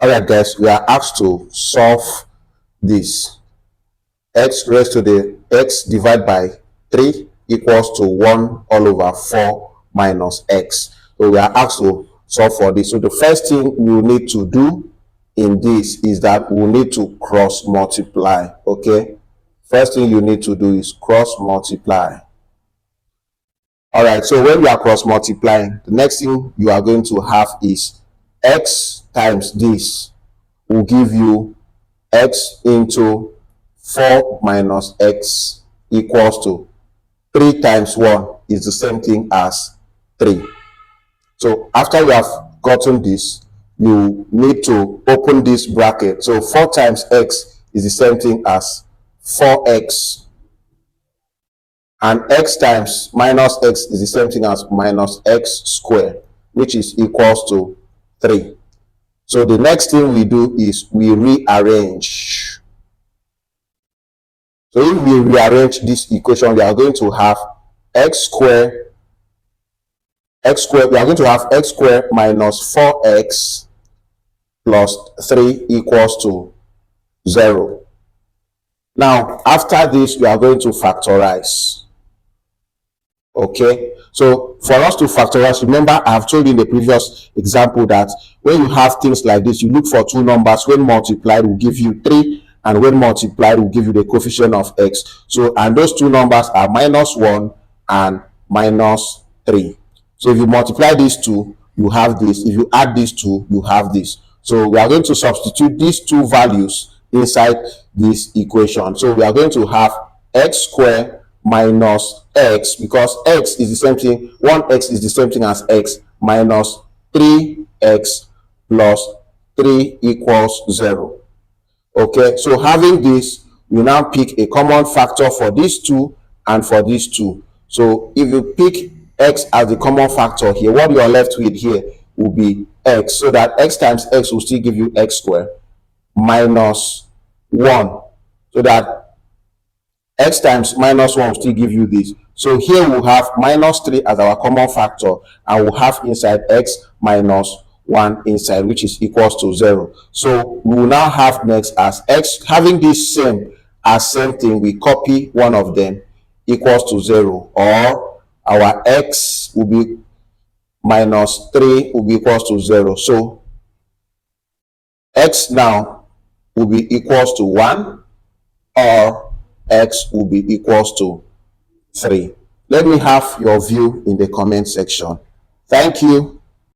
Alright guys, we are asked to solve this. X raised to the x divided by 3 equals to 1 all over 4 minus x. So we are asked to solve for this. So the first thing we need to do in this is that we need to cross multiply. Okay, first thing you need to do is cross multiply. All right, so when you are cross multiplying, the next thing you are going to have is x times this will give you x into 4 minus x equals to 3 times 1 is the same thing as 3. So after you have gotten this, you need to open this bracket. So 4 times x is the same thing as 4x, and x times minus x is the same thing as minus x squared, which is equals to 3. So the next thing we do is we rearrange. So if we rearrange this equation, we are going to have x squared, we are going to have x squared minus 4x plus 3 equals to 0. Now, after this, we are going to factorize. Okay, so for us to factorize, remember I have told you in the previous example that when you have things like this, you look for two numbers. When multiplied will give you 3, and when multiplied will give you the coefficient of x. So, and those two numbers are minus 1 and minus 3. So if you multiply these two, you have this. If you add these two, you have this. So we are going to substitute these two values inside this equation. So we are going to have x squared minus x, because x is the same thing, 1x is the same thing as x, minus 3x plus 3 equals 0. Okay, so having this, we now pick a common factor for these two and for these two. So if you pick x as the common factor here, what you are left with here will be x, so that x times x will still give you x squared minus 1, so that x times minus 1 will still give you this. So here we'll have minus 3 as our common factor, and we'll have inside x minus 1 inside, which is equals to 0. So we will now have next as x, having this same thing, we copy one of them, equals to 0, or our x will be minus 3 will be equals to 0. So x now will be equals to 1, or x will be equals to 3. Let me have your view in the comment section. Thank you.